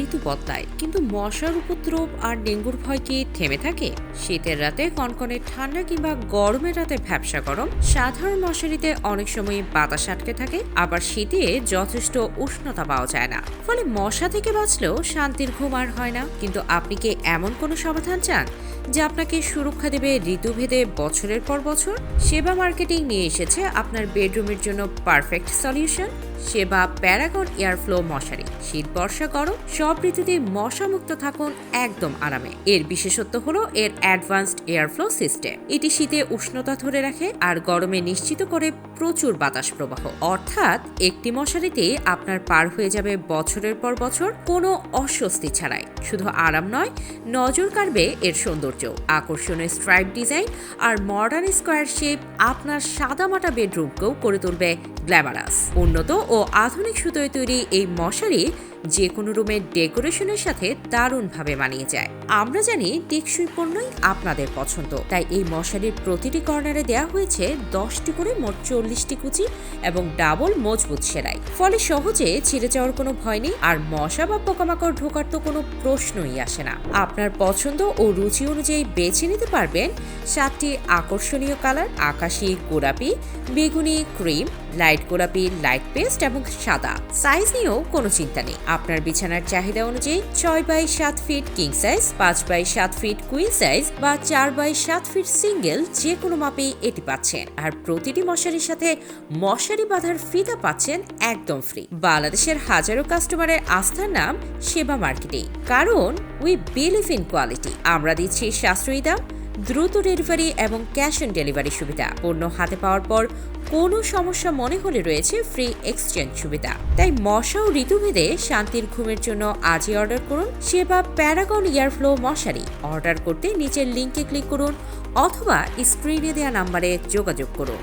ঋতু বদলায়, কিন্তু মশার উপদ্রব আর ডেঙ্গুর ভয় কি থেমে থাকে? শীতের রাতে কনকনে ঠান্ডা কিংবা গরমের রাতে ভ্যাপসা গরম, সাধারণ মশারিতে অনেক সময় বাতাস আটকে থাকে, আবার শীতে যথেষ্ট উষ্ণতা পাওয়া যায় না। ফলে মশা থেকে বাঁচলেও শান্তির ঘুম আর হয় না। কিন্তু আপনি কি এমন কোনো সমাধান চান যা আপনাকে সুরক্ষা দেবে ঋতুভেদে বছরের পর বছর? সেবা মার্কেটিং নিয়ে এসেছে আপনার বেডরুমের জন্য পারফেক্ট সলিউশন। সেবা প্যারাগন এয়ারফ্লো মশারি। শীত বর্ষা গরম সব ঋতুতে মশা মুক্ত থাকুন একদম আরামে। এর বিশেষত্ব হলো এর অ্যাডভান্সড এয়ারফ্লো সিস্টেম। এটি শীতে উষ্ণতা ধরে রাখে আর গরমে নিশ্চিত করে প্রচুর বাতাস প্রবাহ। অর্থাৎ একটি মশারিতে আপনার পার হয়ে যাবে বছরের পর বছর কোনো অস্বস্তি ছাড়াই। শুধু আরাম নয়, নজর কাড়বে এর সৌন্দর্য। আকর্ষণীয় স্ট্রাইপ ডিজাইন আর মডার্ন স্কোয়ার শেপ আপনার সাদামাটা বেডরুমকেও করে তুলবে গ্ল্যামারাস। উন্নত ও আধুনিক সুতোয় তৈরি এই মশারি যে কোনো রুমের ডেকোরেশনের সাথে দারুণভাবে মানিয়ে যায়। আমরা জানি টেকসই পণ্যই আপনাদের পছন্দ, তাই এই মশারির প্রতিটি কর্নারে দেওয়া হয়েছে 10টি করে মোট 40টি কুচি এবং ডাবল মজবুত সেলাই। ফলে সহজে ছিঁড়ে যাওয়ার কোনো ভয় নেই, আর মশা বা পোকামাকড় ঢোকার তো কোনো প্রশ্নই আসে না। আপনার পছন্দ ও রুচি অনুযায়ী বেছে নিতে পারবেন 7টি আকর্ষণীয় কালার: আকাশি, গোলাপি, বেগুনি, ক্রিম, লাইট গোলাপি, লাইট পেস্ট এবং সাদা। সাইজ নিয়েও কোনো চিন্তা নেই। আপনার বিছানার চাহিদা অনুযায়ী 6x7 feet king size, 5x7 feet queen size বা 4x7 ফিট সিঙ্গেল, যে কোনো মাপেই এটি পাচ্ছেন। আর প্রতিটি মশারির সাথে মশারি বাঁধার ফিতা পাচ্ছেন একদম ফ্রি। বাংলাদেশের হাজারো কাস্টমারের আস্থার নাম সেবা মার্কেটিং, কারণ উই বিলিভ ইন কোয়ালিটি। আমরা দিচ্ছি সাশ্রয়ী দাম, দ্রুত ডেলিভারি এবং ক্যাশ অন ডেলিভারি সুবিধা। পণ্য হাতে পাওয়ার পর কোনো সমস্যা মনে হলে রয়েছে ফ্রি এক্সচেঞ্জ সুবিধা। তাই মশা ও ঋতুভেদে শান্তির ঘুমের জন্য আজই অর্ডার করুন সেবা প্যারাগন এয়ারফ্লো মশারি। অর্ডার করতে নিচের লিংকে ক্লিক করুন অথবা স্ক্রিনে দেওয়া নাম্বারে যোগাযোগ করুন।